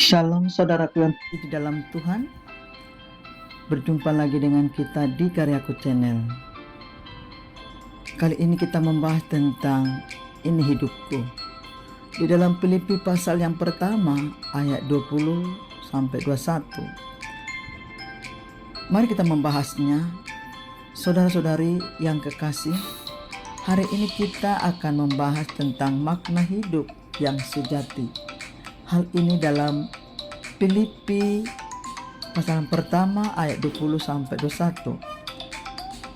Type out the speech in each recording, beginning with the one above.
Shalom saudaraku yang di dalam Tuhan. Berjumpa lagi dengan kita di Karyaku Channel. Kali ini kita membahas tentang ini hidupku. Di dalam Filipi pasal yang pertama ayat 20 sampai 21. Mari kita membahasnya. Saudara-saudari yang kekasih, hari ini kita akan membahas tentang makna hidup yang sejati. Hal ini dalam Filipi pasal pertama ayat 20 sampai 21.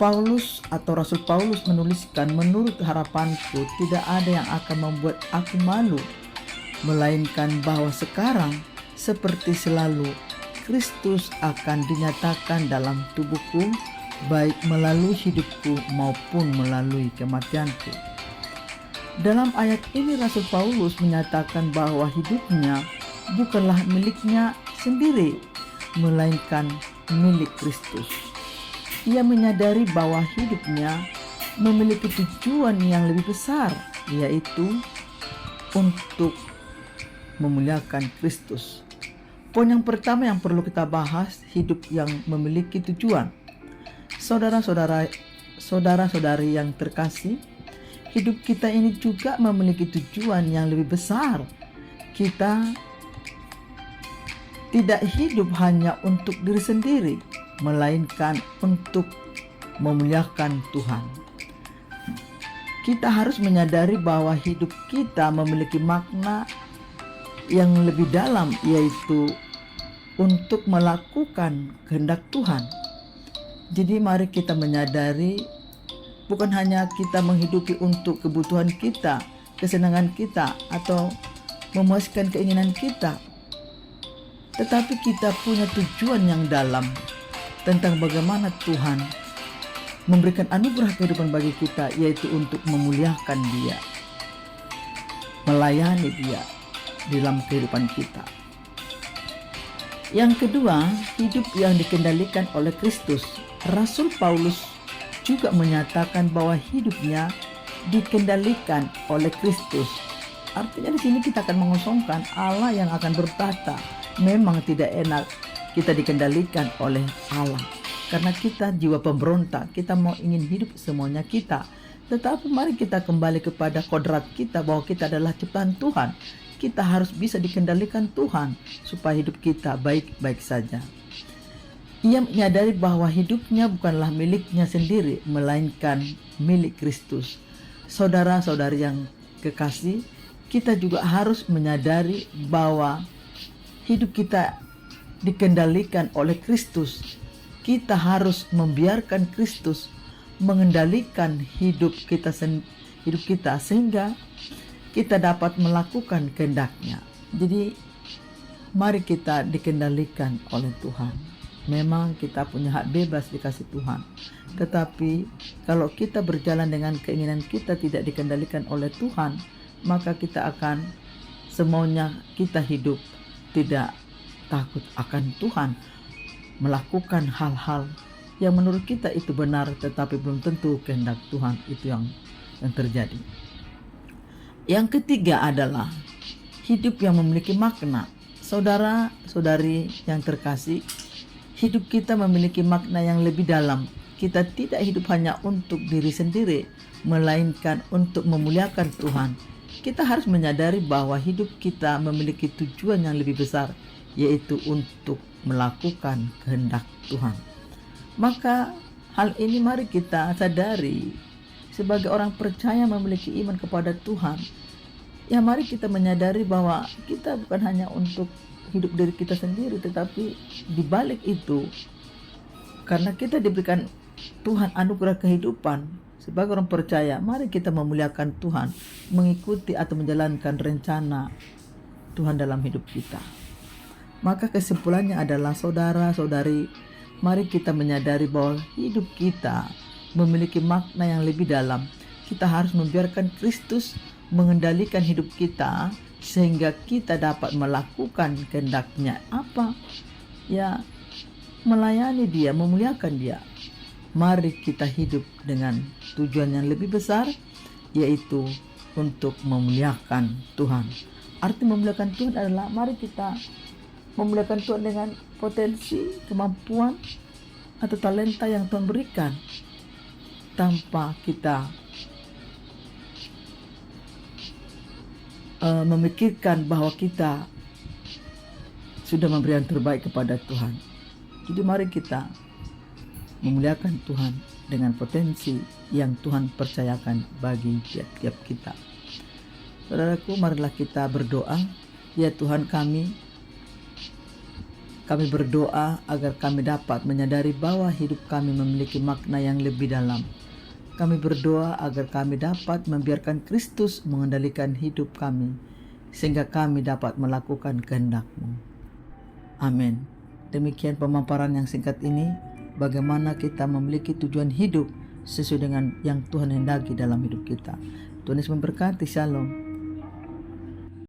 Paulus atau Rasul Paulus menuliskan, menurut harapanku tidak ada yang akan membuat aku malu, melainkan bahwa sekarang seperti selalu Kristus akan dinyatakan dalam tubuhku, baik melalui hidupku maupun melalui kematianku. Dalam ayat ini Rasul Paulus menyatakan bahwa hidupnya bukanlah miliknya sendiri, melainkan milik Kristus. Ia menyadari bahwa hidupnya memiliki tujuan yang lebih besar, yaitu untuk memuliakan Kristus. Poin yang pertama yang perlu kita bahas, hidup yang memiliki tujuan. Saudara-saudari yang terkasih, hidup kita ini juga memiliki tujuan yang lebih besar. Kita tidak hidup hanya untuk diri sendiri, melainkan untuk memuliakan Tuhan. Kita harus menyadari bahwa hidup kita memiliki makna yang lebih dalam, yaitu untuk melakukan kehendak Tuhan. Jadi mari kita menyadari bukan hanya kita menghidupi untuk kebutuhan kita, kesenangan kita, atau memuaskan keinginan kita, tetapi kita punya tujuan yang dalam tentang bagaimana Tuhan memberikan anugerah kehidupan bagi kita, yaitu untuk memuliakan Dia, melayani Dia dalam kehidupan kita. Yang kedua, hidup yang dikendalikan oleh Kristus. Rasul Paulus juga menyatakan bahwa hidupnya dikendalikan oleh Kristus. Artinya di sini kita akan mengosongkan Allah yang akan bertata. Memang tidak enak kita dikendalikan oleh Allah, karena kita jiwa pemberontak, kita ingin hidup semuanya kita. Tetapi mari kita kembali kepada kodrat kita bahwa kita adalah ciptaan Tuhan. Kita harus bisa dikendalikan Tuhan supaya hidup kita baik-baik saja. Ia menyadari bahwa hidupnya bukanlah miliknya sendiri, melainkan milik Kristus. Saudara-saudari yang kekasih, kita juga harus menyadari bahwa hidup kita dikendalikan oleh Kristus. Kita harus membiarkan Kristus mengendalikan hidup kita sehingga kita dapat melakukan kehendak-Nya. Jadi mari kita dikendalikan oleh Tuhan. Memang kita punya hak bebas dikasih Tuhan, tetapi kalau kita berjalan dengan keinginan kita tidak dikendalikan oleh Tuhan, maka kita akan semaunya kita hidup tidak takut akan Tuhan, melakukan hal-hal yang menurut kita itu benar, tetapi belum tentu kehendak Tuhan itu yang terjadi. Yang ketiga adalah hidup yang memiliki makna. Saudara-saudari yang terkasih, hidup kita memiliki makna yang lebih dalam. Kita tidak hidup hanya untuk diri sendiri, melainkan untuk memuliakan Tuhan. Kita harus menyadari bahwa hidup kita memiliki tujuan yang lebih besar, yaitu untuk melakukan kehendak Tuhan. Maka hal ini mari kita sadari sebagai orang percaya memiliki iman kepada Tuhan. Ya, mari kita menyadari bahwa kita bukan hanya untuk hidup diri kita sendiri, tetapi di balik itu, karena kita diberikan Tuhan anugerah kehidupan sebagai orang percaya, mari kita memuliakan Tuhan, mengikuti atau menjalankan rencana Tuhan dalam hidup kita. Maka kesimpulannya adalah saudara-saudari, mari kita menyadari bahwa hidup kita memiliki makna yang lebih dalam. Kita harus membiarkan Kristus mengendalikan hidup kita sehingga kita dapat melakukan kehendak-Nya. Apa? Ya, melayani Dia, memuliakan Dia. Mari kita hidup dengan tujuan yang lebih besar, yaitu untuk memuliakan Tuhan. Arti memuliakan Tuhan adalah mari kita memuliakan Tuhan dengan potensi, kemampuan, atau talenta yang Tuhan berikan, tanpa kita memikirkan bahwa kita sudah memberi yang terbaik kepada Tuhan. Jadi mari kita memuliakan Tuhan dengan potensi yang Tuhan percayakan bagi tiap-tiap kita. Saudaraku, marilah kita berdoa. Ya Tuhan kami berdoa agar kami dapat menyadari bahwa hidup kami memiliki makna yang lebih dalam. Kami berdoa agar kami dapat membiarkan Kristus mengendalikan hidup kami, sehingga kami dapat melakukan kehendak-Mu. Amin. Demikian pemaparan yang singkat ini, bagaimana kita memiliki tujuan hidup sesuai dengan yang Tuhan hendaki dalam hidup kita. Tuhan Yesus memberkati. Shalom.